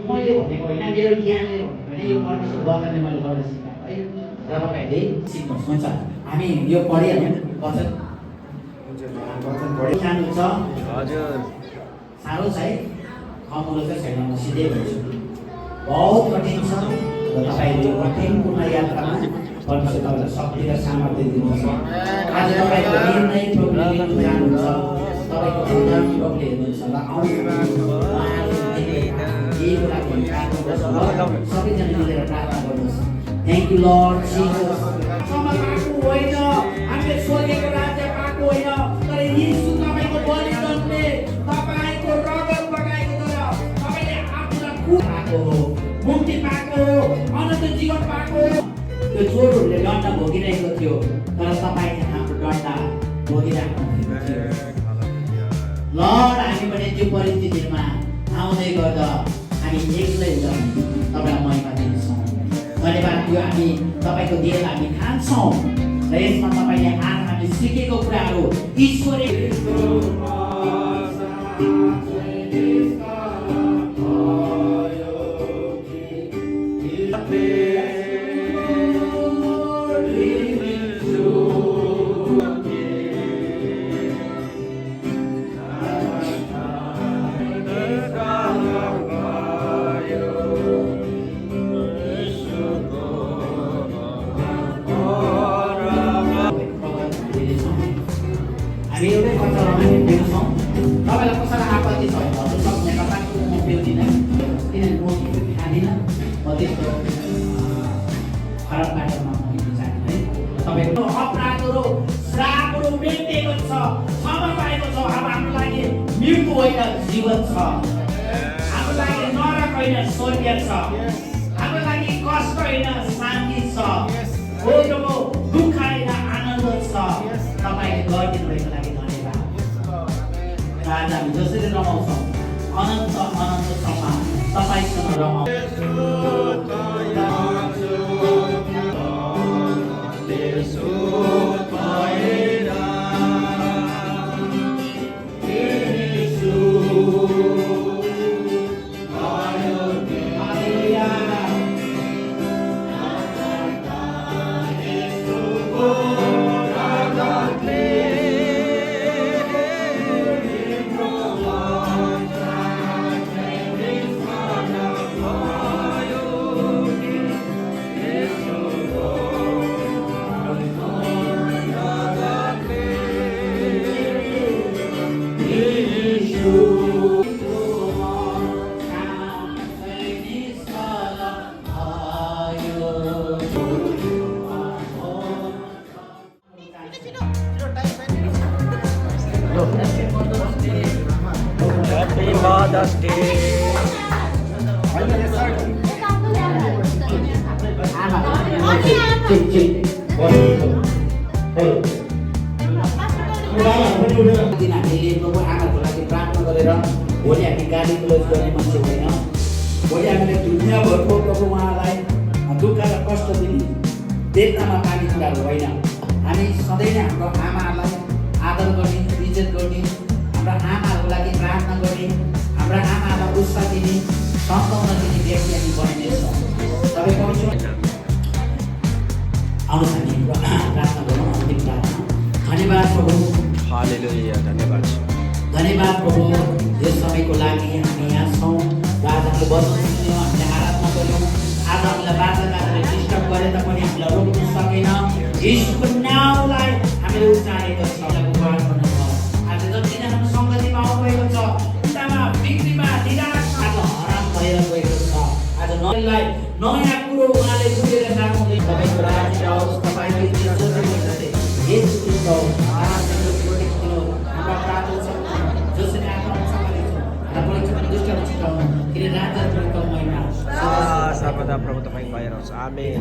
मैले भनेको होइन, मेरो ज्ञानले भनेको होइन, यो परमेश्वर वचनले मैले गर्न सिकाएको है। र तपाईँहरूले सिक्नुहोस्। हुन्छ, हामी यो पढिहाल्यौँ वचन। वचन पढिहाल्नु छ। हजुर साह्रो छ है, कमुलो चाहिँ छैन, म सिधै भन्छु। बहुत कठिन छ र तपाईँले यो कठिनपूर्ण यात्रामा परमेश्वर तपाईँलाई शक्ति र सामर्थ्य दिनुहुन्छ। आज तपाईँको निर्णय प्रभुले लिनु जानुहुन्छ, तपाईँको जीवन प्रभुले हेर्नुहुन्छ र सबैजना मिलेर प्रार्थना गर्नुहोस्। थ्याङ्क यू लर्ड जिसस। क्षमा पाएको होइन, हामीले स्वर्गको राज्य पाएको होइन, तर यीशु तपाईँको बलिदानले, तपाईँको रगत बगाएको द्वारा तपाईँले आफूलाई खुब पाएको हो, मुक्ति पाएको हो, अनन्त जीवन पाएको हो। त्यो चोरहरूले दण्ड भोगिरहेको थियो, तर तपाईँ चाहिँ हाम्रो दण्ड भोगिरहेको थियो। लर्ड, हामी पनि त्यो परिस्थितिमा आउँदै गर्दा हामी एक्लै हुँदा तपाईँलाई महिमा दिन्छौँ। धन्यवाद। यो हामी तपाईँको देहलाई हामी खान्छौँ र यसमा तपाईँले आज हामी सिकेको कुराहरू ईश्वरीय हामी एउटै कचरामा हामी पिउँछौँ। तपाईँलाई कसैलाई आपत्ति छ भने भन्नु सक्ने, तपाईँको म पिउँदिनँ किनभने म खाँदिनँ, म त्यस्तो खराब बाटोमा म हिँड्नु चाहदिनँ है। तपाईँको अपराधहरू श्रापहरू मेटिएको छ, क्षमा पाएको छ। अब हाम्रो लागि मृत्यु होइन जीवन छ, हाम्रो लागि नरक होइन स्वर्ग छ, हाम्रो लागि कष्ट होइन शान्ति छ, हो प्रभु दुःख होइन आनन्द छ। तपाईँले गरिदिनु भएको लागि धन्यवाद। आज हामी जसरी रमाउँछौँ अनन्त अनन्तसम्म तपाईँसँग रमाउँ। Happy Mother's Day. हामीले प्रभु आमाको लागि प्रार्थना गरेर भोलि हामी गाली क्लोज गर्ने मान्छे होइन। भोलि हामीले दुनियाँभरको प्रभु उहाँलाई दुःख र कष्ट दिने देख्नमा पानी कुराहरू होइन। हामी सधैँ नै हाम्रो आमाहरूलाई आदर गर्ने, इज्जत गर्ने, हाम्रा आमाहरूको लागि प्रार्थना गर्ने, हाम्रा आमाहरूलाई उत्साह दिने, सम्झाउन दिने व्यक्ति हामी बनिनेछौँ। तपाईँ पवित्र आउनुहोस् हामी प्रार्थना गरौँ। अन्तिम प्रार्थना। धन्यवाद प्रभु। हालेलुया। धन्यवाद। धन्यवाद प्रभु, यस समयको लागि हामी यहाँ छौँ र आज हामीले वचन सुन्यौँ, हामीले आराधना गऱ्यौँ। आज हामीलाई बाधाले डिस्टर्ब गरे तापनि हामीलाई रोक्नु सकेन। यीशुको नामलाई हामीले उच्चारेको छ। उद्धार गर्नुभयो। आज जतिजना सङ्गतिमा आउनुभएको छ, उतामा बिक्रीमा निराश आज हराम भएर गएको छ। आज नयाँ कुरो उहाँले बुझेर जानुहुँदै तपाईँको राज्य आओस्, तपाईँको इज्जत जसरी यस कृष्ण आराधना दिनु हाम्रा प्रार्थना छ। जसरी आत्मा सम्हालेको र परीक्षामा दुष्टहरू छुटाउनु किन राज्य महिमा सर्वदा प्रभु तपाईँ भएर आमेन।